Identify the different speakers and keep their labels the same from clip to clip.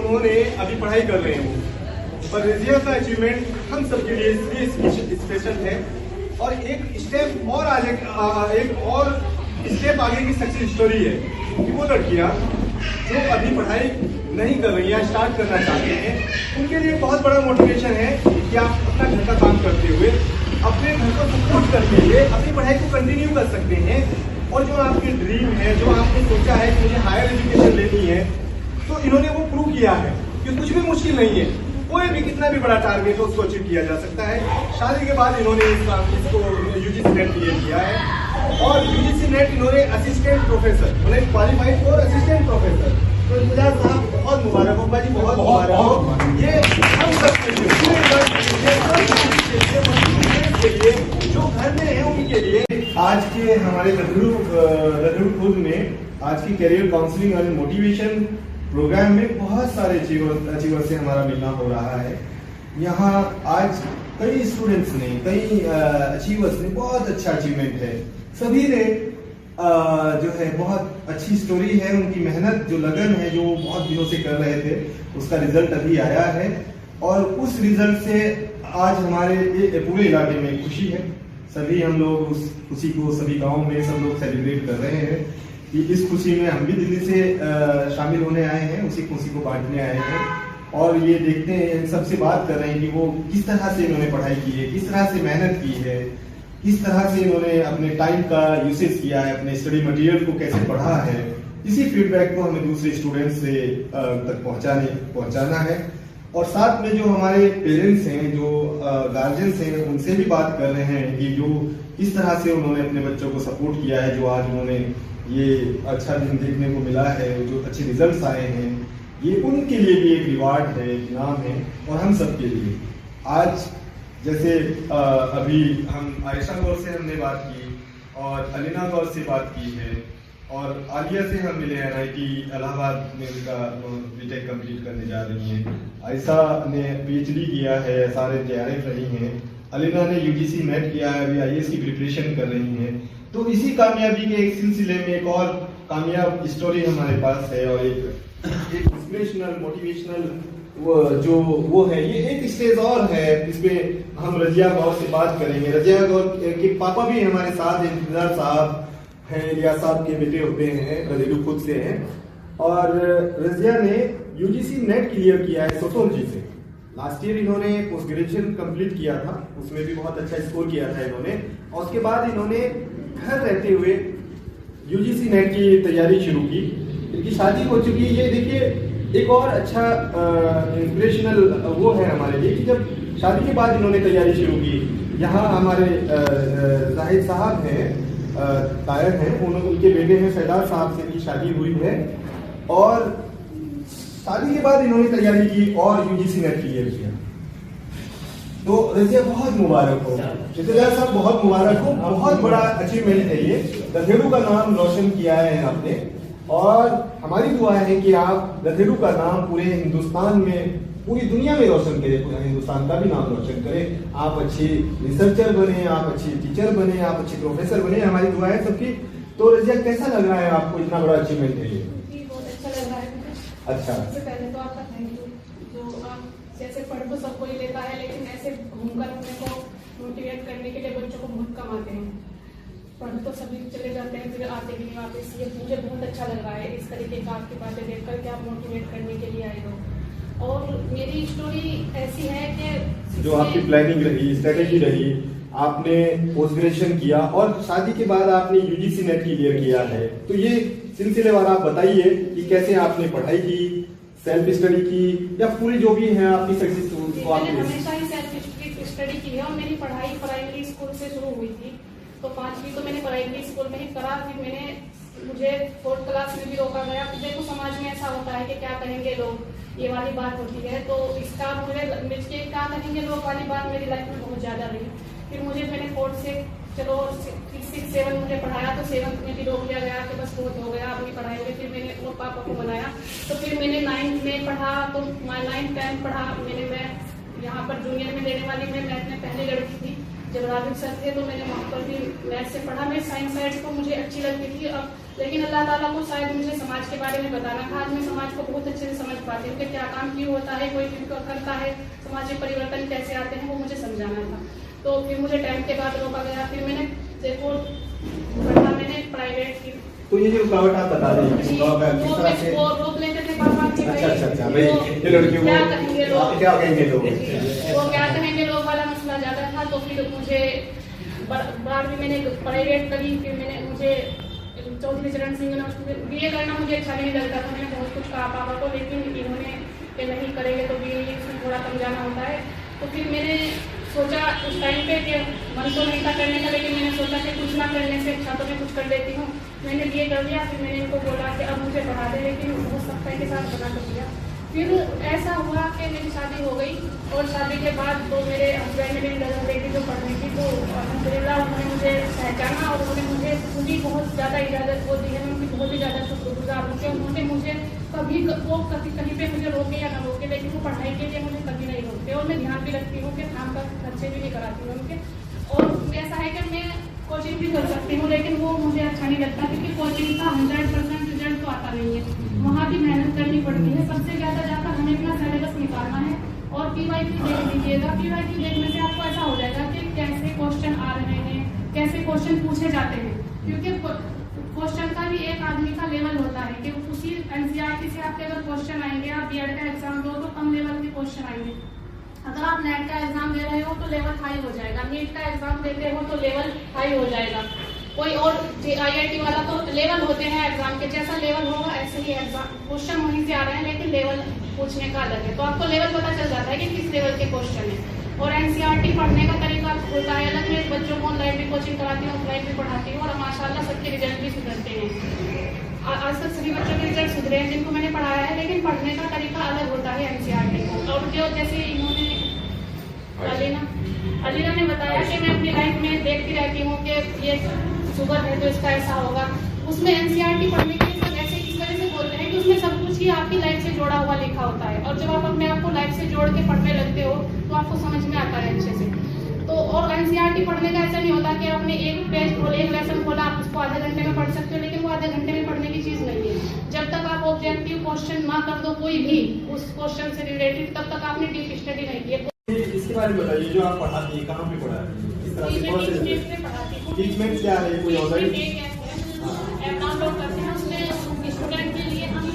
Speaker 1: उन्होंने अभी पढ़ाई कर रहे हैं वो, पर रजिया का अचीवमेंट हम सबके लिए स्पेशल है। और एक स्टेप और आगे की सक्सेस स्टोरी है कि वो लड़कियां जो अभी पढ़ाई नहीं कर रही या स्टार्ट करना चाहते हैं, उनके लिए बहुत बड़ा मोटिवेशन है कि आप अपना घर का काम करते हुए अपने घर को सपोर्ट करते हुए अपनी पढ़ाई को कंटिन्यू कर सकते हैं। और जो आपकी ड्रीम है, जो आपने सोचा है कि मुझे हायर एजुकेशन लेनी है, तो इन्होंने वो प्रूव किया है कि कुछ भी मुश्किल नहीं है, कोई भी कितना भी बड़ा टारगेट हो उसको अचीव किया जा सकता है। शादी के बाद इन्होंने इसको यूजीसी नेट क्लियर किया है और यूजीसी नेट इन्होंने असिस्टेंट प्रोफेसर उन्हें क्वालिफाइड फॉर असिस्टेंट प्रोफेसर। तो इंतजार साहब बहुत मुबारक हो, भाई बहुत मुबारक हो। ये हम सब के लिए जो घर में है उनके लिए आज के हमारे लखनऊ खुद में आज की करियर काउंसलिंग और मोटिवेशन प्रोग्राम में बहुत सारे अचीवर से हमारा मिलना हो रहा है। यहाँ आज कई स्टूडेंट्स ने, कई अचीवर्स ने बहुत अच्छा अचीवमेंट है। सभी ने जो है बहुत अच्छी स्टोरी है, उनकी मेहनत जो लगन है जो बहुत दिनों से कर रहे थे उसका रिजल्ट अभी आया है। और उस रिजल्ट से आज हमारे पूरे इलाके में खुशी है। सभी हम लोग उस खुशी को सभी गाँव में सब लोग सेलिब्रेट कर रहे हैं कि इस खुशी में हम भी दिल्ली से शामिल होने आए हैं, उसी खुशी को बांटने आए हैं। और ये देखते हैं, सबसे बात कर रहे हैं कि वो किस तरह से इन्होंने पढ़ाई की है, किस तरह से मेहनत की है, किस तरह से इन्होंने अपने टाइम का यूसेज किया है, अपने स्टडी मटेरियल को कैसे पढ़ा है। इसी फीडबैक को हमें दूसरे स्टूडेंट्स से तक पहुंचाना है। और साथ में जो हमारे पेरेंट्स हैं, जो गार्जियंस हैं, उनसे भी बात कर रहे हैं कि जो किस तरह से उन्होंने अपने बच्चों को सपोर्ट किया है, जो आज उन्होंने ये अच्छा दिन देखने को मिला है, जो अच्छे रिजल्ट्स आए हैं, ये उनके लिए भी एक रिवार्ड है, एक इनाम है। और हम सबके लिए आज जैसे अभी हम आयशा गौर से हमने बात की और अलीना गौर से बात की है और आलिया से हम मिले हैं NIT इलाहाबाद में, उनका बीटेक कंप्लीट करने जा रही हैं। आयशा ने PhD किया है, सारे JRF रही हैं। अलीना ने UGC नेट किया है, अभी IAS की प्रिपरेशन कर रही हैं। तो इसी कामयाबी के एक सिलसिले में एक और कामयाब स्टोरी हमारे पास है और एक इंस्पिरेशनल मोटिवेशनल वो है। ये एक स्टेज और है, इसमें हम रजिया गौर से बात करेंगे। रजिया गौर के पापा भी हमारे साथ इंतजार साहब हैं, रिया साहब के बेटे होते हैं, घरेलू खुद से हैं। और रजिया ने UGC नेट क्लियर किया है सोशियोलॉजी से। लास्ट ईयर इन्होंने पोस्ट ग्रेजुएशन कंप्लीट किया था, उसमें भी बहुत अच्छा स्कोर किया था इन्होंने। और उसके बाद इन्होंने घर रहते हुए UGC नेट की तैयारी शुरू की। इनकी शादी हो चुकी है। ये देखिए एक और अच्छा इंस्पिरेशनल वो है हमारे लिए कि जब शादी के बाद इन्होंने तैयारी शुरू की। यहाँ हमारे जाहिद साहब हैं, तायर हैं, उनके बेटे हैं फैदार साहब से की शादी हुई है। और शादी के बाद इन्होंने तैयारी की और UGC नेट क्लियर किया। तो रजिया बहुत मुबारक हो, जितेंद्र साहब बहुत मुबारक हो। बहुत बड़ा अचीवमेंट है ये, गधेड़ू का नाम रोशन किया है आपने। और हमारी दुआ है कि आप गधेड़ू का नाम पूरे हिंदुस्तान में, पूरी दुनिया में रोशन करें, पूरे हिंदुस्तान का भी नाम रोशन करें। आप अच्छी रिसर्चर बने, आप अच्छी टीचर बने, आप अच्छी प्रोफेसर बने, हमारी दुआ है सबकी। तो रजिया कैसा लग रहा है आपको, इतना बड़ा अचीवमेंट है ये?
Speaker 2: बहुत अच्छा लग रहा है।
Speaker 1: अच्छा,
Speaker 2: सबसे पहले तो आपका थैंक यू। जो आप जैसे पढ़ तो सबको ही लेता है, लेकिन ऐसे घूमकर अपने को मोटिवेट करने के लिए बच्चों को बहुत कम आते हैं। पढ़ तो सभी चले जाते हैं, फिर आते भी नहीं वापस। ये मुझे बहुत अच्छा लग रहा है इस तरीके का आपकी बातें देखकर कि आप मोटिवेट करने के लिए आए हो। और मेरी स्टोरी ऐसी है कि
Speaker 1: जो आपकी प्लानिंग रही, स्ट्रेटेजी रही, आपने पोस्ट ग्रेजुएशन किया और शादी के बाद आपने UGC नेट क्लियर किया है। तो ये सिलसिलेवार आप बताइए कि कैसे आपने पढ़ाई की, सेल्फ स्टडी की, या पूरी जो भी है आपकी सक्सेस को आपने?
Speaker 2: मैंने हमेशा ही सेल्फ स्टडी की है और मेरी पढ़ाई प्राइमरी स्कूल से शुरू हुई थी। तो 5वीं तो मैंने प्राइमरी स्कूल में ही करा। फिर मुझे 4th क्लास में भी रोका गया। फिर देखो समाज में ऐसा होता है कि क्या कहेंगे लोग, ये वाली बात होती है। तो इसका मुझे क्या कहेंगे लोग वाली बात मेरी लाइफ में बहुत ज्यादा रही। फिर मैंने 4th से चलो 6, 7 मुझे पढ़ाया, तो 7th में भी रोक लिया गया कि बस बहुत हो गया, अपनी पढ़ाई में। फिर मैंने अपने पापा को बनाया, तो फिर मैंने 9th में पढ़ा, तो 9th 10th पढ़ा। मैं यहाँ पर जूनियर में देने वाली मैं मैथ में पहली लड़की थी। जब राबिक सर थे तो मैंने वहाँ पर भी मैथ से पढ़ा। मैं साइंस साइड को मुझे अच्छी लगती थी अब, लेकिन अल्लाह ताला को शायद मुझे समाज के बारे में बताना था। आज मैं समाज को बहुत अच्छे से समझ पाती हूँ कि क्या काम क्यों होता है, कोई क्यों करता है, समाज में परिवर्तन कैसे आते हैं, वो मुझे समझाना था। तो फिर मुझे टाइम के बाद रोका गया। फिर मैंने देखो पढ़ा, मैंने प्राइवेट की।
Speaker 1: तो ये जो रुकावट आप बता रहे हैं
Speaker 2: वो रोक लेते थे पापा की।
Speaker 1: अच्छा भाई, ये लड़कियों
Speaker 2: क्या कहेंगे लोग,
Speaker 1: क्या कहेंगे लोग,
Speaker 2: वो क्या कहेंगे लोग वाला मसला ज्यादा था। तो फिर मुझे बाद में मैंने प्राइवेट करी। फिर मैंने मुझे चौधरी चरण सिंह यूनिवर्सिटी बीए करना मुझे अच्छा नहीं लगता था। मैंने बहुत कुछ कहा पापा को, लेकिन इन्होंने कि नहीं करेंगे तो बीए इसमें थोड़ा कम जाना होता है। तो फिर मैंने सोचा उस टाइम पे कि मन तो नहीं था करने का, लेकिन मैंने सोचा कि कुछ ना करने से अच्छा तो मैं कुछ कर लेती हूँ। मैंने बीए कर लिया। फिर मैंने इनको बोला कि अब मुझे पढ़ा दे, लेकिन बहुत सख्ताई के साथ बना कर दिया। फिर ऐसा हुआ कि मेरी शादी हो गई और शादी के बाद तो मेरे हस्बैंड ने मेरी नजर देखी जो पढ़ने की, तो अल्हम्दुलिल्लाह उन्होंने मुझे पहचाना और उन्होंने मुझे पूरी बहुत ज़्यादा इजाज़त वो दी है। मैं उनकी बहुत ही ज़्यादा शुक्रगुजार हूँ कि उन्होंने मुझे कभी वो कहीं पे मुझे रोके या ना रोके, लेकिन वो पढ़ाई के लिए मुझे कभी नहीं रोकते। और मैं ध्यान भी रखती हूँ कि काम का खर्चे भी नहीं कराती हूँ उनके। और ऐसा है कि मैं कोचिंग भी कर सकती हूँ, लेकिन वो मुझे अच्छा नहीं लगता क्योंकि कोचिंग का 100% रिजल्ट तो आता नहीं है, वहाँ भी मेहनत करनी पड़ती है। सबसे ज़्यादा जाकर हमें अपना सिलेबस निकालना है और PYQ देख लीजिएगा। PYQ देखने से आपको ऐसा हो जाएगा कि कैसे क्वेश्चन आ रहे हैं, कैसे क्वेश्चन पूछे जाते हैं, क्योंकि क्वेश्चन का भी एक आदमी का लेवल होता है कि उसी NCERT से आपके अगर क्वेश्चन आएंगे, आप B.Ed का एग्जाम दो तो कम लेवल के क्वेश्चन आएंगे। अगर आप नेट का एग्जाम दे रहे हो तो लेवल हाई हो जाएगा, नीट का एग्जाम देते हो तो लेवल हाई हो जाएगा। कोई और IIT वाला तो लेवल होते हैं एग्जाम के, जैसा लेवल होगा ऐसे ही एग्जाम क्वेश्चन वहीं से आ रहे हैं, लेकिन लेवल पूछने का अलग है। तो आपको लेवल पता चल जाता है कि किस लेवल के क्वेश्चन है। और NCERT पढ़ने का तरीका होता है अलग। मैं बच्चों को ऑनलाइन भी कोचिंग कराती हूँ, ऑफलाइन भी पढ़ाती हूँ और माशाल्लाह सबके रिजल्ट भी सुधरते हैं। आज तक सभी बच्चों के रिजल्ट सुधरे हैं जिनको मैंने पढ़ाया है, लेकिन पढ़ने का तरीका अलग होता है NCERT को। और जो जैसे इन्होंने अलीना ने बताया कि मैं अपनी लाइफ में देखती रहती हूँ कि ये शुगर है तो इसका ऐसा होगा, उसमें NCERT पढ़ने के लिए सब ऐसे इस तरह से बोलते हैं कि उसमें सब कुछ ही आपकी लाइफ से जोड़ा हुआ लिखा होता है। और जब आप अपने आप को लाइफ से जोड़ के पढ़ने लगते हो तो आपको समझ में आता है अच्छे से। तो और NCERT पढ़ने का ऐसा नहीं होता कि आपने एक पेज खोला, एक लेसन खोला, आप उसको आधे घंटे में पढ़ सकते हो, लेकिन वो आधे घंटे में पढ़ने की चीज नहीं है। जब तक आप ऑब्जेक्टिव क्वेश्चन ना कर दो कोई भी उस क्वेश्चन से रिलेटेड, तब तक आपने डीप स्टडी नहीं की है।
Speaker 1: इसके बारे में बताइए, जो आप पढ़ाती है कहाँ पे पढ़ाती है, किस तरह से, कौन से टीचमेंट क्या है, कोई ऑनलाइन
Speaker 2: ऐप डाउनलोड करते हैं, उसमें स्टूडेंट के लिए हम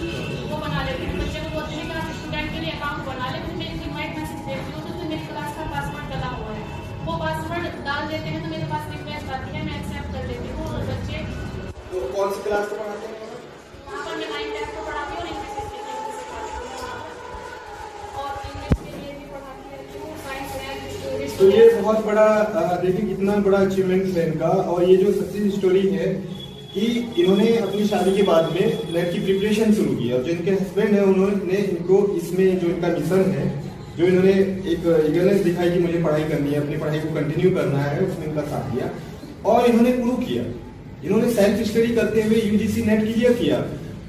Speaker 2: वो बना लेते हैं। बच्चे को बोलते हैं कि आप स्टूडेंट के लिए अकाउंट बना ले, फिर मैं इनवाइट मैसेज देती हूँ तो उसमें मेरी क्लास का पासवर्ड डला हुआ है, वो पासवर्ड डाल देते हैं तो मेरे पास रिक्वेस्ट आती है, मैं एक्सेप्ट कर लेती हूँ। और बच्चे
Speaker 1: तो कौन सी क्लास को पढ़ाते हैं?
Speaker 2: वहाँ पर मैं 9th को पढ़ाती हूँ और इंग्लिश के लिए सिखाती हूँ और इंग्लिश के लिए भी पढ़ाती रहती हूँ, साइंस मैथ।
Speaker 1: तो ये बहुत बड़ा देखिए कितना बड़ा अचीवमेंट है इनका। और ये जो सक्सेस स्टोरी है कि इन्होंने अपनी शादी के बाद में नेट की प्रिपरेशन शुरू की और जो इनके हस्बैंड है उन्होंने इनको इसमें जो इनका मिशन है, जो इन्होंने एक ईगरनेस दिखाई कि मुझे पढ़ाई करनी है, अपनी पढ़ाई को कंटिन्यू करना है, उसमें इनका साथ दिया और इन्होंने प्रूव किया। इन्होंने सेल्फ स्टडी करते हुए UGC नेट क्लियर किया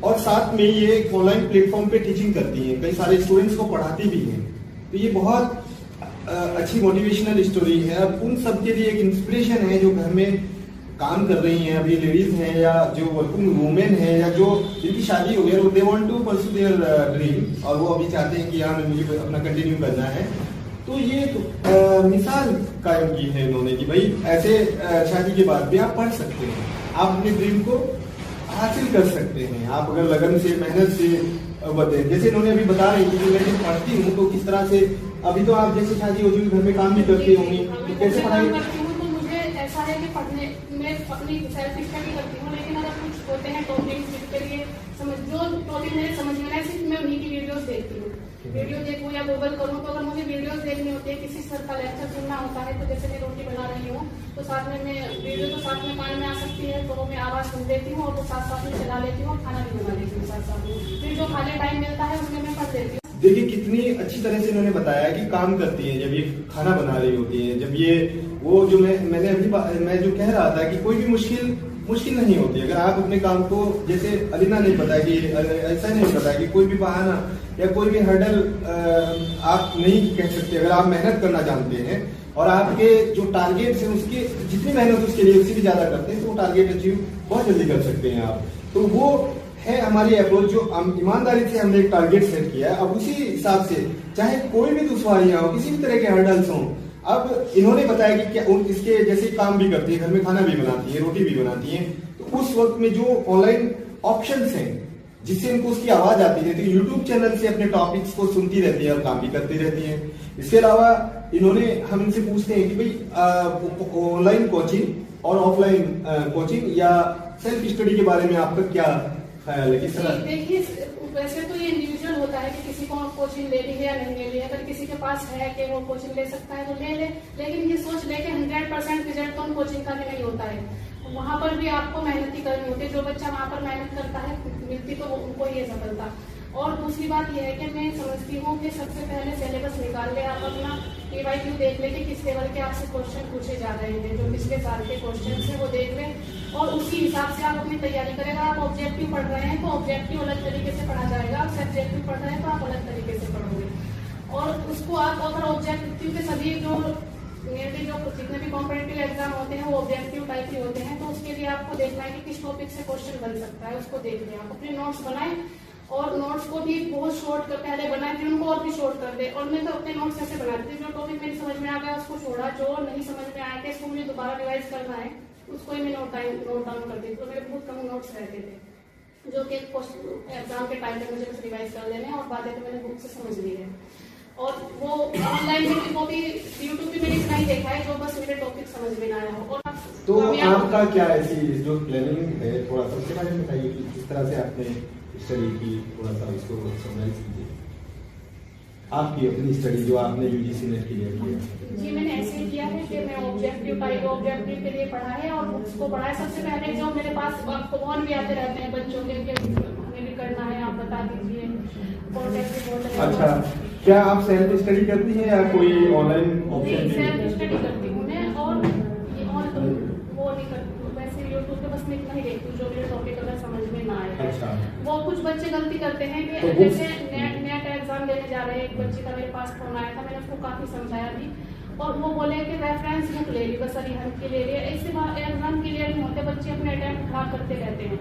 Speaker 1: और साथ में ये ऑनलाइन प्लेटफॉर्म पे टीचिंग करती हैं, कई सारे स्टूडेंट्स को पढ़ाती भी हैं। तो ये बहुत अच्छी मोटिवेशनल स्टोरी है। अब उन सबके लिए एक इंस्पिरेशन है जो घर में काम कर रही हैं, अभी लेडीज हैं या जो वर्किंग वुमेन हैं या जो जिनकी शादी हो गई और they want to pursue their dream और वो अभी चाहते हैं कि हाँ मुझे अपना कंटिन्यू करना है। तो ये मिसाल कायम की है इन्होंने कि भाई ऐसे शादी के बाद भी आप पढ़ सकते हैं, आप अपने ड्रीम को हासिल कर सकते हैं, आप अगर लगन से मेहनत से बताएं। जैसे इन्होंने अभी बता रही थी कि मैं जब पढ़ती हूँ तो किस तरह से, अभी तो आप जैसे शादी हो चुकी घर में काम भी करती होंगी, तो कैसे पढ़ाई
Speaker 2: तो मुझे ऐसा है कि पढ़ने में अपनी सेल्फ स्टडी करती हूँ, लेकिन अगर कुछ होते हैं टॉपिक जिसके लिए जो टॉपिक मेरे समझ में आए सिर्फ मैं उन्हीं की वीडियोस देखती हूँ। वीडियो देखूँ या गूगल करूँ, तो अगर मुझे वीडियोस देखनी होती है, किसी सर का लेक्चर सुनना होता है, तो जैसे मैं रोटी बना रही हूँ तो साथ में मैं वीडियो तो साथ में कान में आ सकती है, तो मैं आवाज़ सुन लेती हूँ और वो साथ साथ में चला लेती हूँ और खाना भी बना लेती हूँ साथ साथ में। फिर जो खाने टाइम मिलता है उसमें मैं पढ़ लेती हूँ।
Speaker 1: देखिए कितनी अच्छी तरह से इन्होंने बताया कि काम करती हैं, जब ये खाना बना रही होती हैं, जब ये वो जो मैंने अभी मैं जो कह रहा था कि कोई भी मुश्किल नहीं होती। अगर आप अपने काम को, जैसे अलीना ने बताया कि ऐसा नहीं बताया कि कोई भी बहाना या कोई भी हर्डल आप नहीं कह सकते। अगर आप मेहनत करना जानते हैं और आपके जो टारगेट्स हैं उसके जितनी मेहनत उसके लिए उससे भी ज्यादा करते हैं तो वो टारगेट अचीव बहुत जल्दी कर सकते हैं आप। तो वो है हमारी अप्रोच, जो ईमानदारी से हमने एक टारगेट सेट किया है। अब उसी हिसाब से चाहे कोई भी दुश्वारियां हो, किसी भी तरह के हर्डल्स हों, अब इन्होंने बताया कि क्या इसके जैसे काम भी करती है, घर में खाना भी बनाती है, रोटी भी बनाती है, तो उस वक्त में जो ऑनलाइन ऑप्शंस हैं जिससे इनको उसकी आवाज आती रहती है, यूट्यूब चैनल से अपने टॉपिक्स को सुनती रहती है और काम भी करती रहती है। इसके अलावा इन्होंने हम इनसे पूछते हैं कि भाई ऑनलाइन कोचिंग और ऑफलाइन कोचिंग या सेल्फ स्टडी के बारे में आपका क्या ख्याल है, किस तरह?
Speaker 2: देखिए, वैसे तो ये इंडिविजुअल होता है कि किसी को कोचिंग लेनी है या नहीं लेनी है। अगर किसी के पास है कि वो कोचिंग ले सकता है तो ले ले, लेकिन ये सोच ले कि 100% रिजल्ट तो उन कोचिंग का भी नहीं होता है। वहां पर भी आपको मेहनत ही करनी होती है। जो बच्चा वहां पर मेहनत करता है मिलती तो उनको ये सफलता। और दूसरी बात यह है कि मैं समझती हूँ कि सबसे पहले सिलेबस निकाल ले, आप अपना PYQ देख ले कि किस लेवल के आपसे क्वेश्चन पूछे जा रहे हैं, जो पिछले साल के क्वेश्चन है वो देख ले और उसी हिसाब से आप अपनी तैयारी करें। अगर आप ऑब्जेक्टिव पढ़ रहे हैं तो ऑब्जेक्टिव अलग तरीके से पढ़ा जाएगा, आप सब्जेक्टिव पढ़ रहे हैं तो आप अलग तरीके से पढ़ोगे। और उसको आप अगर ऑब्जेक्टिव के सभी जो नियरली जो जितने भी कॉम्पिटिटिव एग्जाम होते हैं वो ऑब्जेक्टिव टाइप के होते हैं, तो उसके लिए आपको देखना है कि किस टॉपिक से क्वेश्चन बन सकता है, उसको देख लें। आप अपने नोट्स बनाएं और नोट्स को भी बहुत शॉर्ट कर पहले बनाए, फिर उनको और भी शॉर्ट कर दे। और मैं तो अपने नोट्स ऐसे बनाती हूँ, जो टॉपिक मेरी समझ में आ गया उसको छोड़ा, जो नहीं समझ में आया कि इसको मुझे दोबारा रिवाइज करना है उसको ही मैं नोट डाउन कर दी। तो मेरे बहुत कम नोट्स रहते थे जो कि एग्जाम के टाइम पे मुझे बस रिवाइज कर लेने और बातें तो मैंने बुक से समझ ली है। और वो ऑनलाइन में वो भी यूट्यूब पे मैंने इतना ही देखा है जो बस मेरे टॉपिक समझ में ना आया हो। और
Speaker 1: तो आपका क्या ऐसी जो प्लानिंग है, थोड़ा सा उसके बारे में बताइए कि किस तरह से आपने स्टडी की, थोड़ा सा इसको समझाइए कीजिए। आपकी अपनी स्टडी जो आपने UGC नेट के लिए की है।
Speaker 2: जी, मैंने ऐसे ही किया है कि मैं ऑब्जेक्टिव के लिए पढ़ा है और बुक्स को पढ़ा है। सबसे पहले जो मेरे पास फोन भी आते रहते हैं बच्चों के, हमें भी करना है, आप बता दीजिए।
Speaker 1: अच्छा, क्या आप सेल्फ स्टडी करती हैं या कोई ऑनलाइन ऑप्शन?
Speaker 2: सेल्फ स्टडी करती हूँ मैं, और वो नहीं करती हूँ। वैसे यूट्यूब पे बस मैं इतना ही देखती हूँ जो मेरे टॉपिक अगर समझ में ना आए।
Speaker 1: अच्छा।
Speaker 2: वो कुछ बच्चे गलती करते हैं कि
Speaker 1: तो
Speaker 2: जैसे नेट एग्जाम देने जा रहे हैं, एक बच्चे का मेरे पास फोन आया था, मैंने उसको काफी समझाया भी और वो बोले कि रेफरेंस बुक ले ली, बस अरिहंत की ले ली। ऐसे एग्जाम क्लियर नहीं होते, बच्चे अपने अटेम्प्ट खराब करते रहते हैं,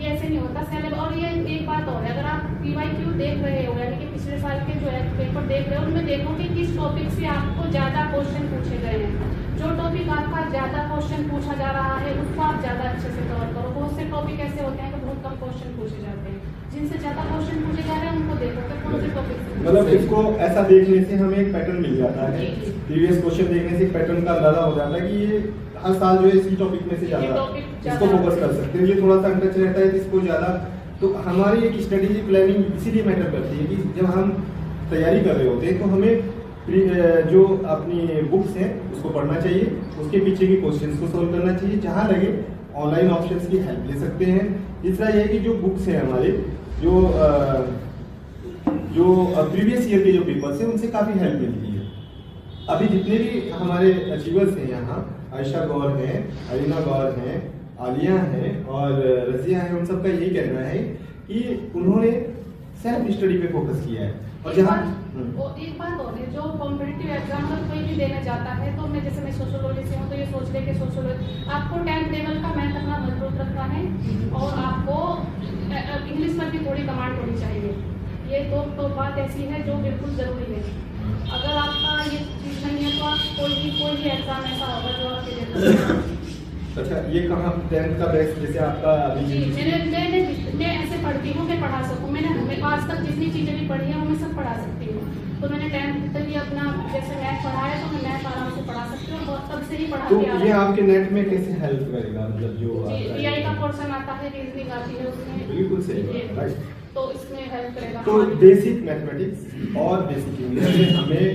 Speaker 2: ये ऐसे नहीं होता सिलेबस। और ये एक बात और है, अगर आप PYQ देख रहे हो यानी कि पिछले साल के जो है पेपर देख रहे हो, उनमें देखो कि किस टॉपिक से आपको ज्यादा क्वेश्चन पूछे गए हैं। जो टॉपिक आपका ज्यादा क्वेश्चन पूछा जा रहा है उसको आप ज्यादा अच्छे से कवर करो। बहुत से टॉपिक ऐसे होते हैं कि बहुत कम क्वेश्चन पूछे जाते हैं, जिनसे ज्यादा क्वेश्चन पूछे जा रहे हैं उनको देखो कि कौन से टॉपिक से।
Speaker 1: मतलब इसको ऐसा देखने से हमें एक पैटर्न मिल जाता है, प्रीवियस क्वेश्चन देखने से पैटर्न का अंदाजा हो जाता है कि ये हर साल जो है इसी टॉपिक में से ज्यादा इसको फोकस कर सकते हैं। ये थोड़ा सा टच रहता है इसको ज्यादा। तो हमारी एक स्ट्रेटेजी प्लानिंग इसीलिए मैटर करती है कि जब हम तैयारी कर रहे होते हैं तो हमें जो अपनी बुक्स हैं उसको पढ़ना चाहिए, उसके पीछे के क्वेश्चंस को सोल्व करना चाहिए, जहां लगे ऑनलाइन ऑप्शंस की हेल्प ले सकते हैं। तीसरा यह है कि जो बुक्स हैं हमारे जो प्रीवियस ईयर के जो पेपर्स हैं उनसे काफी हेल्प मिलती है। अभी जितने भी हमारे अचीवर्स हैं यहाँ, आयशा गौर हैं, अरीना गौर हैं, आलिया हैं और रजिया हैं, उन सबका यही कहना है कि उन्होंने सेल्फ स्टडी पे फोकस किया है। और जहाँ
Speaker 2: एक बात और है, जो कॉम्पिटिटिव एग्जाम अगर कोई भी देने जाता है तो मैं जैसे मैं सोशियोलॉजी से हूँ तो ये सोच ले कि सोशियोलॉजी आपको 10th लेवल का मैथ अपना मजबूत रखना है और आपको इंग्लिश पर भी थोड़ी कमांड होनी चाहिए। ये तो बात ऐसी है जो बिल्कुल जरूरी है। अगर आपका ये चीज नहीं है तो आप कोई भी एग्जाम ऐसा होगा जो आपके लिए।
Speaker 1: अच्छा, ये कहाँ 10th का बेस्ट जैसे आपका
Speaker 2: मैं ऐसे पढ़ती हूँ, मैं पढ़ा सकूँ। मैंने आज तक जितनी चीजें भी पढ़ी है वो मैं सब पढ़ा सकती हूँ। तो मैंने 10th तक ही अपना जैसे मैथ पढ़ा है तो मैं मैथ आराम से पढ़ा सकती हूँ और तब से ही पढ़ा के आ रही हूँ।
Speaker 1: ये आपके नेट में कैसे हेल्प करेगा? मतलब जो
Speaker 2: DI का पोर्शन आता है, रीजनिंग आती है उसमें,
Speaker 1: बिल्कुल सही बात,
Speaker 2: तो इसमें हेल्प करेगा।
Speaker 1: तो बेसिक मैथमेटिक्स और बेसिक इंग्लिश में हमें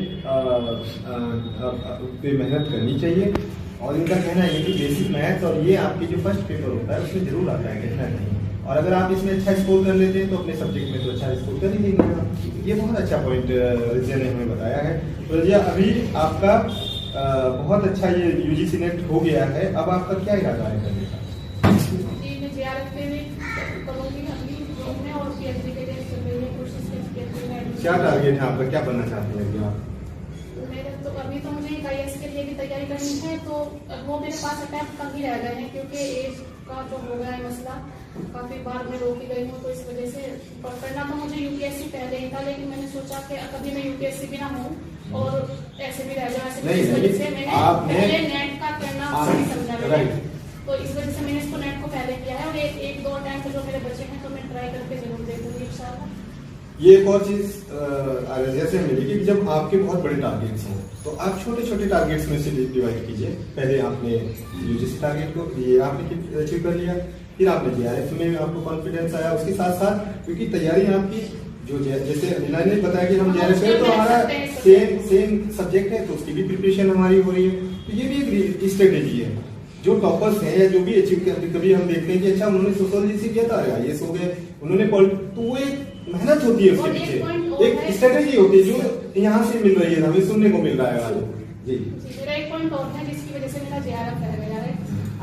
Speaker 1: पे मेहनत करनी चाहिए। और इनका कहना है कि बेसिक मैथ्स और ये आपके जो फर्स्ट पेपर होता है उसमें जरूर आता है, कहना नहीं। और अगर आप इसमें अच्छा स्कोर कर लेते हैं तो अपने सब्जेक्ट में तो अच्छा स्कोर कर ही लेंगे। ये बहुत अच्छा पॉइंट रजिया ने हमें बताया है। तो रजिया, अभी आपका बहुत अच्छा ये UGC नेट हो गया है, अब आपका क्या इरादा है करने का?
Speaker 2: जी, मैं JRF में करूँगी अभी में और PhD के लिए कोशिश।
Speaker 1: क्या टारगेट है आपका, क्या बनना चाहते हैं आप?
Speaker 2: मेरे तो अभी तो मुझे IAS के लिए भी तैयारी करनी है, तो वो मेरे पास अटैम्प्ट कम ही रह गए हैं, क्योंकि एज का जो हो गया है मसला, काफ़ी बार मैं रोकी गई हूँ, तो इस वजह से करना तो मुझे UPSC पहले ही था, लेकिन मैंने सोचा कि कभी मैं UPSC भी ना हूँ और ऐसे भी रह जाऊँ, ऐसे इस वजह से मैंने पहले नेट का करना सही समझा मैंने, तो इस वजह से मैंने इसको नेट को पहले किया है, और एक दो अटैम्प्ट जो मेरे बचे हैं तो मैं ट्राई करके जरूर देखूंगी इंशाल्लाह।
Speaker 1: ये एक और चीज जैसे मिली कि जब आपके बहुत बड़े टारगेट्स हों तो आप छोटे छोटे टारगेट्स में से डिवाइड कीजिए। पहले आपने UGC टारगेट को ये आपने अचीव कर लिया, फिर आपने JRF में आपको कॉन्फिडेंस आया, उसके साथ साथ क्योंकि तैयारी आपकी जो जैसे अनिला ने बताया कि हम JRF है तो हमारा सेम सब्जेक्ट है, तो उसकी भी प्रिपरेशन हमारी हो रही है, तो ये भी एक स्ट्रेटेजी है। जो टॉपर्स हैं या जो भी अचीव करते, कभी हम देखते हैं कि अच्छा उन्होंने सोशियोलॉजी से किया था, IAS हो गए, उन्होंने तो वो एक मेहनत होती है उसके पीछे, एक स्ट्रेटेजी होती है जो यहाँ से मिल रही है, हमें सुनने को मिल रहा है आज। जी
Speaker 2: मेरा एक पॉइंट और है जिसकी वजह से मेरा JRF रह गया है।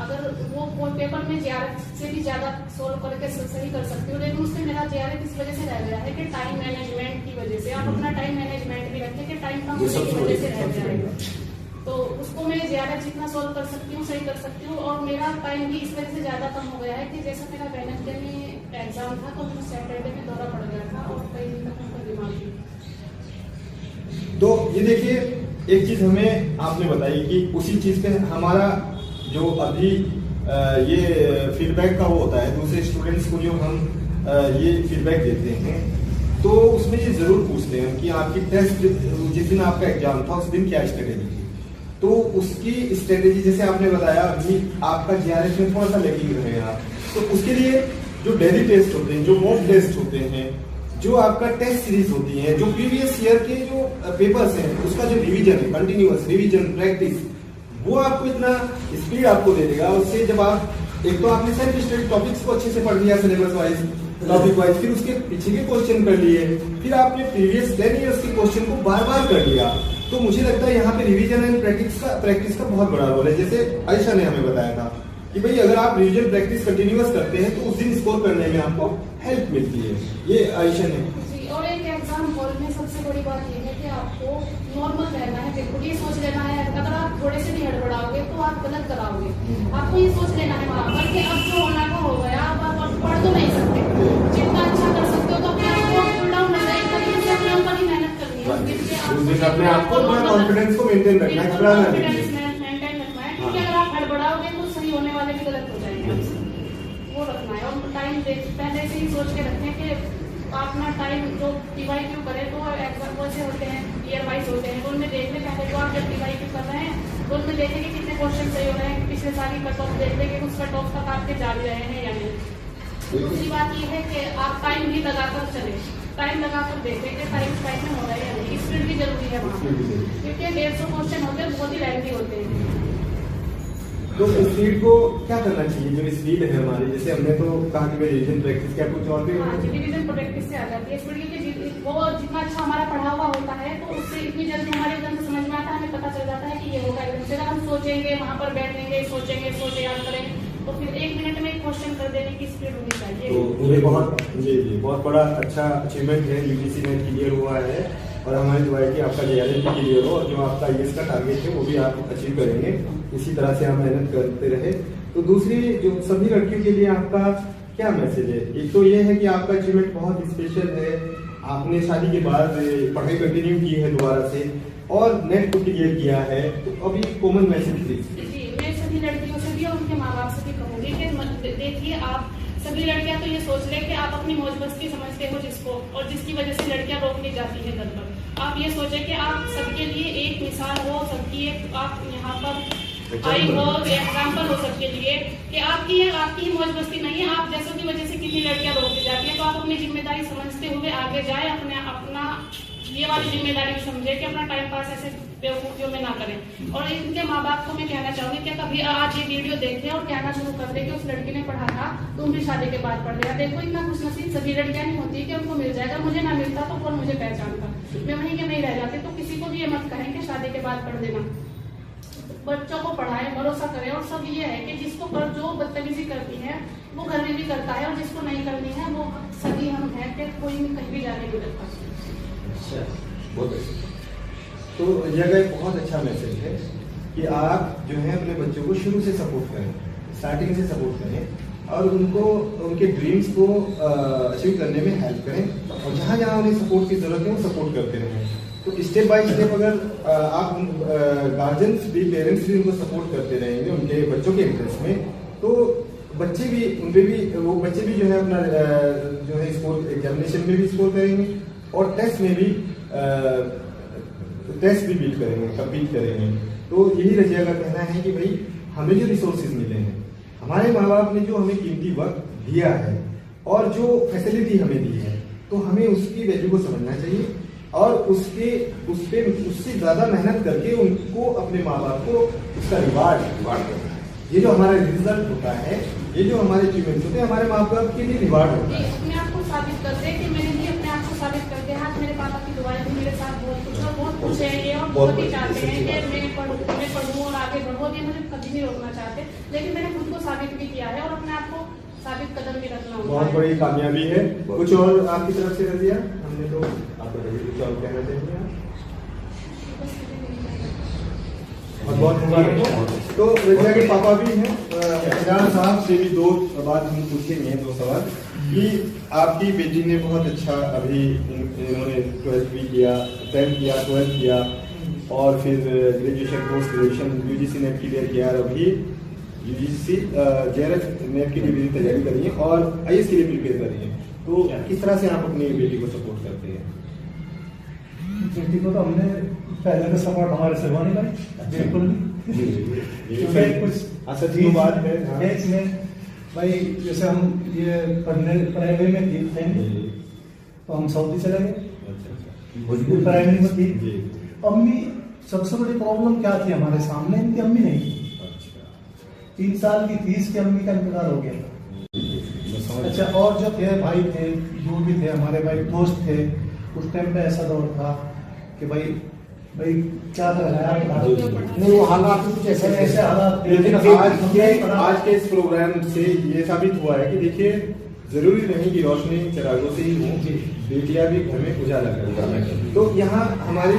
Speaker 2: अगर वो पेपर में JRF से भी ज्यादा सोल्व करके सही कर सकती हूँ, लेकिन उसमें मेरा JRF इस वजह से रह गया है कि टाइम मैनेजमेंट की वजह से, आप अपना टाइम मैनेजमेंट भी रखें कि टाइम कम होने की वजह से रह गया है, तो उसको मैं JRF जितना सोल्व कर सकती हूँ सही कर सकती हूँ, और मेरा टाइम भी इस वजह से ज्यादा कम हो गया है कि जैसे मेरा वेडनेसडे में एग्जाम था तो मुझे सैटरडे में दौरा पड़ गया था और कई दिन तक उनका दिमाग भी।
Speaker 1: तो ये देखिए एक चीज हमें आपने बताई कि उसी चीज पे हमारा जो अभी ये फीडबैक का वो होता है, दूसरे स्टूडेंट्स को जो हम ये फीडबैक देते हैं तो उसमें ये जरूर पूछते हैं कि आपकी टेस्ट जिस दिन आपका एग्जाम था उस दिन क्या स्ट्रेटेजी थी, तो उसकी स्ट्रेटेजी जैसे आपने बताया अभी आपका JRF में थोड़ा सा लैगिंग रहे आप, तो उसके लिए जो डेली टेस्ट होते हैं, जो मॉक टेस्ट होते हैं, जो आपका टेस्ट सीरीज होती है, जो प्रीवियस ईयर के जो पेपर्स हैं उसका जो रिवीजन है, कंटिन्यूअस रिवीजन प्रैक्टिस, वो आपको इतना स्पीड आपको दे देगा। उससे जब आप एक तो आपने सेल्फ स्टडी टॉपिक्स को अच्छे से पढ़ लिया सिलेबस वाइज, टॉपिक वाइज, फिर उसके पीछे के क्वेश्चन कर लिए, फिर आपने प्रीवियस 10 ईयर्स के क्वेश्चन को बार बार कर लिया, तो मुझे लगता है यहाँ पे रिवीजन एंड प्रैक्टिस का बहुत बड़ा रोल है। जैसे आयशा ने हमें बताया था कि भाई अगर आप रिवीजन प्रैक्टिस कंटिन्यूअस करते हैं तो उस दिन स्कोर करने में आपको हेल्प मिलती है, ये आयशा ने।
Speaker 2: और एक एग्जाम हॉल में सबसे बड़ी बात ये है कि आपको नॉर्मल रहना है, बिल्कुल ये सोच लेना है, अगर आप थोड़े से भी हड़बड़ाओगे तो आप गलत कराओगे, आपको ये सोच लेना है वहाँ पर कि अब जो होना का हो गया, अब आप पढ़ तो नहीं सकते, जितना अच्छा कर सकते हो तो अपने आप को कूल डाउन करना है, अपने ऊपर ही मेहनत करनी है,
Speaker 1: अपने आप को कॉन्फिडेंस को मेंटेन रखना है,
Speaker 2: मेंटेन रखना है, क्योंकि अगर आप हड़बड़ाओगे तो सही होने वाले भी गलत हो जाएंगे, वो रखना है। और टाइम पहले से ही सोच के रखें कि अपना टाइम जो DYQ करें तो एग्जाम वैसे होते हैं, ईयर वाइज होते हैं, तो उनमें देख लें पहले तो आप जब DYQ कर रहे हैं तो उनमें देखें कि कितने क्वेश्चन सही हो रहे हैं, पिछले साल की कट ऑफ देख लें कि उस कट ऑफ तक आपके जा भी रहे हैं या नहीं। दूसरी बात ये है कि आप टाइम भी लगाकर चलें, टाइम लगाकर देखें कि टाइम में हो रहा है या नहीं, स्पीड भी जरूरी है वहाँ पर, क्योंकि 150 क्वेश्चन होते हैं, बहुत ही लेंथी होते हैं।
Speaker 1: तो स्पीड को क्या करना चाहिए, जो स्पीड है हमारी, जैसे हमने तो कहा कि रिवीजन प्रैक्टिस क्या कुछ और भी
Speaker 2: रिवीजन प्रैक्टिस से आ जाती है स्पीड, क्योंकि वो जितना अच्छा हमारा पढ़ा हुआ होता है तो उससे इतनी जल्दी हमारे एकदम से समझ में आता है, हमें पता चल जाता है कि ये होगा एकदम से। अगर हम सोचेंगे, वहाँ पर बैठेंगे, सोचेंगे, सोच याद करेंगे, तो फिर 1 मिनट में एक क्वेश्चन कर देने की स्पीड होनी चाहिए।
Speaker 1: तो ये बहुत बड़ा अच्छा अचीवमेंट है, UGC में क्लियर हुआ है, और हमारी दुआ है कि आपका JRF भी क्लियर हो और जो आपका IAS का टारगेट है वो भी आप अचीव करेंगे, इसी तरह से आप मेहनत करते रहे। तो दूसरी जो सभी लड़कियों के लिए आपका क्या मैसेज है, एक तो ये है कि आपका अचीवमेंट बहुत स्पेशल है, आपने शादी के बाद पढ़ाई कंटिन्यू की है दोबारा से और नेट को क्लियर किया है, तो अभी कॉमन मैसेज प्लीज।
Speaker 2: जी, मैं सभी लड़कियों से भी और उनके माँ बाप से भी कहूँगी कि देखिए आप सभी लड़कियां तो ये सोच ले कि आप अपनी मौज मस्ती समझते हो जिसको, और जिसकी वजह से लड़कियां रोक ली जाती है घर पर, आप ये सोचें कि आप सबके लिए एक मिसाल हो, सबकी एक आप यहाँ पर आई हो, एग्जाम्पल हो सबके लिए कि आपकी मौज मस्ती नहीं है, आप जैसों की वजह से कितनी लड़कियां रोक दी जाती है, तो आप अपनी जिम्मेदारी समझते हुए आगे जाए, अपना ये वाली जिम्मेदारी भी समझे कि अपना टाइम पास ऐसे बेवकूफियों में ना करें। और इनके माँ बाप को मैं कहना चाहूंगी कि कभी आज ये वीडियो देखें और कहना शुरू कर दे कि उस लड़की ने पढ़ा था, तुम भी शादी के बाद पढ़ लिया। देखो इतना खुशनसीब सभी लड़कियां नहीं होती कि उनको मिल जाएगा, मुझे ना मिलता तो कौन मुझे पहचानता, मैं वहीं के नहीं रह जाती। तो किसी को भी ये मत कहें कि शादी के बाद पढ़ देना, बच्चों को पढ़ाएं, भरोसा करें। और सब ये है कि जिसको जो बदतमीजी करती है वो घर में भी करता है, और जिसको नहीं करनी है वो सभी हम हैं कि कोई कहीं भी जाने नहीं लगता।
Speaker 1: बहुत अच्छा। तो यह एक बहुत अच्छा मैसेज है कि आप जो है अपने बच्चों को शुरू से सपोर्ट करें, स्टार्टिंग से सपोर्ट करें और उनको उनके ड्रीम्स को अचीव करने में हेल्प करें और जहाँ जहाँ उन्हें सपोर्ट की ज़रूरत है वो सपोर्ट करते रहें। तो स्टेप बाय स्टेप अगर आप गार्जियंस भी, पेरेंट्स भी उनको सपोर्ट करते रहेंगे उनके बच्चों के इंटरेस्ट में, तो बच्चे भी वो बच्चे भी जो है अपना जो है स्कोर एग्जामिनेशन में भी स्कोर करेंगे और टेस्ट में भी टेस्ट भी बीट करेंगे, कम्पीट करेंगे। तो यही रजिया का कहना है कि भाई हमें जो रिसोर्सेज मिले हैं, हमारे माँ बाप ने जो हमें कीमती वक्त दिया है और जो फैसिलिटी हमें दी है, तो हमें उसकी वैल्यू को समझना चाहिए और उससे ज़्यादा मेहनत करके उनको अपने माँ बाप को उसका रिवार्ड करना है। ये जो हमारा रिजल्ट होता है, ये जो हमारे अचीवमेंट्स होते हैं, हमारे माँ बाप के लिए रिवार्ड होता है।
Speaker 2: अपने आप को साबित करते हैं कि मैंने भी अपने आप को साबित करते हैं। आज मेरे पापा की दुआएं भी मेरे साथ बहुत कुछ है ये और बहुत ही चाहते हैं कि मैं पढ़ूँ और आगे बढ़ूँ, ये मुझे कभी नहीं रोकना चाहते, लेकिन मैंने खुद को साबित भी किया है और अपने आप को साबित कदम भी रखना होगा।
Speaker 1: बहुत बड़ी कामयाबी है। कुछ और आपकी तरफ से रजिया, हमने तो आपको कुछ और कहना चाहिए? बहुत मुबारक। तो रजिया के पापा भी हैं, इमरान साहब से भी दो बात हम पूछेंगे, दो सवाल कि आपकी बेटी ने बहुत अच्छा अभी इन्होंने 12th भी किया, 10th किया, 12th किया और फिर graduation, post graduation UGC net clear किया और अभी UGC JRF नेट की भी तैयारी कर रही है और IAS के लिए प्रिपेयर कर रही है। तो किस तरह से आप अपनी बेटी को सपोर्ट करते हैं?
Speaker 3: बेटी को तो हमने पहले तो सपोर्ट हमारे से हुआ नहीं भाई, बिल्कुल नहीं। कुछ
Speaker 1: सच्ची बात है
Speaker 3: इसमें भाई, जैसे हम ये प्राइमरी में थे तो हम सऊदी चले गए, प्राइमरी में थी। अम्मी सबसे बड़ी प्रॉब्लम क्या थी हमारे सामने, इनकी अम्मी नहीं थी। 3 साल की थी, इसकी अम्मी का इंतजार हो गया था। अच्छा, और जो थे भाई थे, जो भी थे हमारे भाई दोस्त थे, उस टाइम पे ऐसा दौर था कि भाई क्या कर रहा है नहीं, वो हालात कुछ ऐसे हालात।
Speaker 1: लेकिन आज के इस प्रोग्राम से ये साबित हुआ है कि देखिए जरूरी नहीं कि रोशनी चिरागों से ही हो, बेटियां भी घर में उजाला कर। तो यहाँ हमारी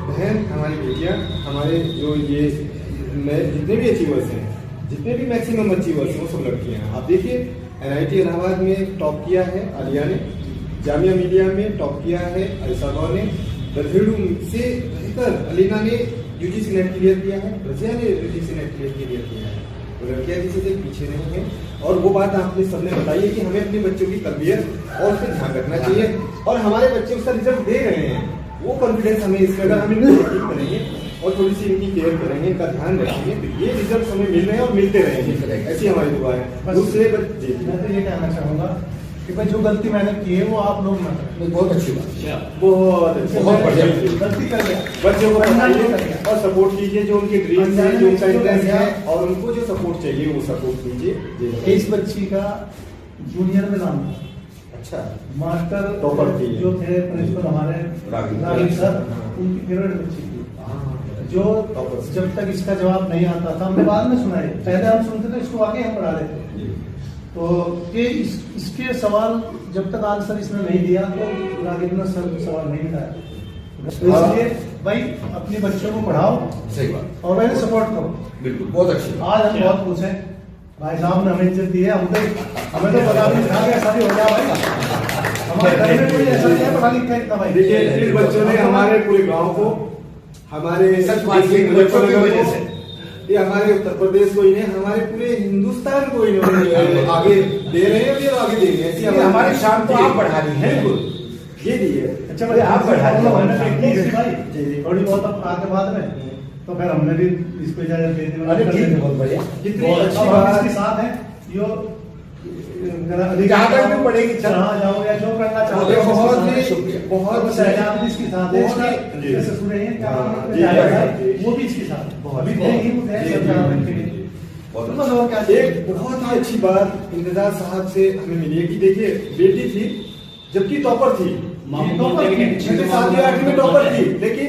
Speaker 1: बहन, हमारी बेटियां, हमारे जो ये जितने भी अचीवर्स हैं, जितने भी मैक्सिमम अचीवर्स हैं, वो सब लड़कियां हैं। आप देखिए NIT इलाहाबाद में टॉप किया है आलिया ने, जामिया मिलिया में टॉप किया है आयशा ने, दरहिड़ू से बेहतर अलीना ने UGC नेट क्लियर किया है, रजिया ने UGC नेट क्लियर किया है। तो लड़कियां किसी से पीछे नहीं है और वो बात आपने सबने बताई है कि हमें अपने बच्चों की तरबियत और उस पर ध्यान रखना चाहिए और हमारे बच्चे उसका रिजल्ट दे रहे हैं। वो कॉन्फिडेंस हमें इसमें, अगर हम इनको करेंगे और थोड़ी सी इनकी केयर करेंगे, इनका ध्यान रखेंगे, तो ये रिजल्ट हमें मिल रहे हैं और मिलते रहेंगे। ऐसी हमारी दुआ है। दूसरे बच्चे,
Speaker 3: मैं तो ये कहना चाहूँगा कि भाई जो गलती मैंने की है वो आप लोग ना करें।
Speaker 1: बहुत अच्छी बात, बहुत बढ़िया
Speaker 3: गलती कर लिया,
Speaker 1: बच्चों को बताइए और सपोर्ट कीजिए, जो उनके ड्रीम्स हैं, जो उनका इंटरेस्ट है और उनको जो सपोर्ट चाहिए वो सपोर्ट कीजिए।
Speaker 3: इस बच्ची का जूनियर में नाम था,
Speaker 1: अच्छा,
Speaker 3: मास्टर
Speaker 1: टॉपर थी,
Speaker 3: जो थे प्रिंसिपल हमारे रागी सर, उनकी फेवरेट बच्ची थी, जो जब तक इसका जवाब नहीं आता था, हमने बाद में सुना है, पहले हम सुनते थे, इसको आगे हम पढ़ा रहे थे। तो ये इसके सवाल जब तक आंसर इसने नहीं दिया तो रागिंद्र सर सवाल नहीं मिटाया। तो इसलिए भाई अपने बच्चों को पढ़ाओ,
Speaker 4: सही बात,
Speaker 3: और मैंने सपोर्ट करो।
Speaker 4: बिल्कुल, बहुत अच्छी।
Speaker 3: आज हम बहुत खुश हैं, भाई साहब ने हमें इज्जत दी है। हमें तो पता नहीं था कि ऐसा भी हो गया भाई, हमारे घर में कोई ऐसा नहीं है पढ़ा लिखा इतना भाई।
Speaker 1: देखिए इन बच्चों ने हमारे पूरे गांव को, हमारे
Speaker 4: सच बात बच्चों की वजह से,
Speaker 1: ये हमारे उत्तर प्रदेश को ही नहीं, हमारे पूरे हिंदुस्तान को इन्होंने आगे दे रहे हैं, ये आगे देंगे। ऐसी
Speaker 4: हमारी शान तो आप बढ़ा रही हैं,
Speaker 1: बिल्कुल ये दी है।
Speaker 3: अच्छा भाई, आप बढ़ा भाई थोड़ी बहुत अब आगे बाद में, तो फिर हमने भी इसको इजाजत दे दी।
Speaker 4: अरे ठीक है, बहुत बढ़िया,
Speaker 3: जितनी अच्छी बात इसके साथ है, जो
Speaker 4: जहाँ तक भी पढ़ेगी,
Speaker 3: जहाँ जाओ या जो करना चाहोगे, बहुत शहजाद भी इसके साथ है, जैसे सुने हैं क्या वो भी इसके साथ है, अभी
Speaker 1: एक बहुत ही अच्छी बात इंतजार साहब से हमें मिली है कि देखिए बेटी थी, जबकि टॉपर थी, 6वीं 7वीं 8वीं में टॉपर थी, लेकिन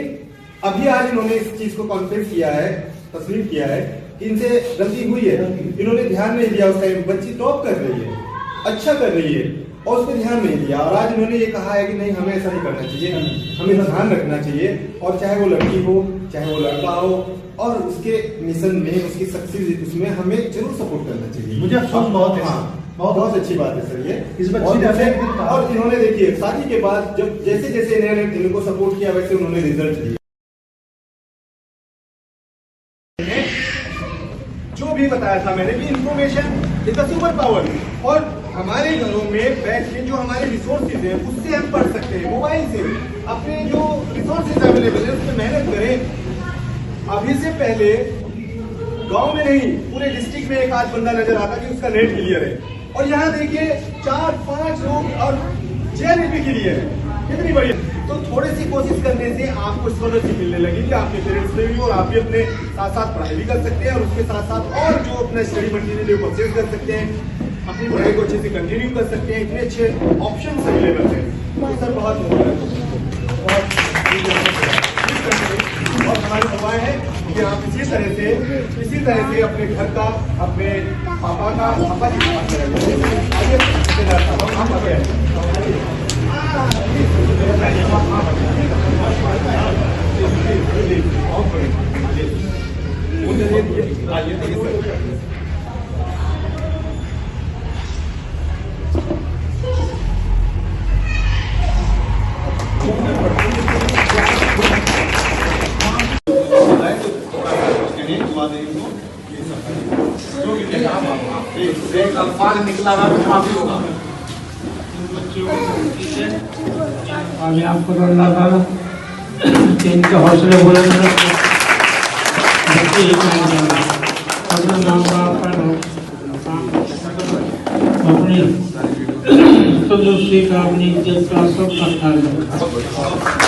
Speaker 1: अभी आज इन्होंने इस चीज को कॉन्फ्रेंस किया है, तस्लीम किया है कि इनसे गलती हुई है, इन्होंने ध्यान नहीं दिया उस टाइम। बच्ची टॉप कर रही है, अच्छा कर रही है और उस पर ध्यान नहीं दिया, और आज उन्होंने ये कहा है कि नहीं हमें ऐसा नहीं करना चाहिए, हमें ध्यान रखना चाहिए, और चाहे वो लड़की हो चाहे वो लड़का हो, और उसके मिशन में उसकी सक्सेस उसमें हमें जरूर सपोर्ट करना चाहिए।
Speaker 3: मुझे अफसोस बहुत है।
Speaker 1: हाँ, बहुत अच्छी बात है सर ये।
Speaker 3: इस बच्चे
Speaker 1: और
Speaker 3: ने
Speaker 1: जैसे-
Speaker 3: अपने कहा-
Speaker 1: और इन्होंने देखिए शादी के बाद जब जैसे जैसे इन्होंने इनको सपोर्ट किया वैसे उन्होंने रिजल्ट दिए। जो भी बताया था मैंने कि information is a super power, और हमारे घरों में बैठ के जो हमारे रिसोर्सेज हैं उससे हम पढ़ सकते हैं, मोबाइल से अपने जो रिसोर्सेज अवेलेबल है उस पर मेहनत करें। अभी से पहले गांव में नहीं पूरे डिस्ट्रिक्ट में एक आध बंदा नजर आता कि उसका नेट क्लियर है, और यहाँ देखिए 4-5 लोग और जेएनए भी क्लियर है, कितनी बढ़िया। तो थोड़ी सी कोशिश करने से आपको स्कॉलरशिप मिलने लगेगी, आपके पेरेंट्स में भी, और आप भी अपने साथ साथ पढ़ाई भी कर सकते हैं, और उसके साथ साथ और जो अपना स्टडी मटेरियल परचेज कर सकते हैं, अपनी पढ़ाई को अच्छे से कंटिन्यू कर सकते हैं। इतने अच्छे ऑप्शन अवेलेबल हैं, तो सर बहुत और हमारी दुआ है कि आप इसी तरह से अपने घर का, अपने पापा का, पापा जी का
Speaker 4: एक अल्फाज निकला ना तो माफी होगा।
Speaker 5: आगे आपको तो अल्लाह ताला इनके हौसले बुलंद रखे, बच्चे ही कहेंगे अपने नाम बाप का नाम अपनी तंदुरुस्ती का, अपनी इज्जत का, सबका ख्याल रखा।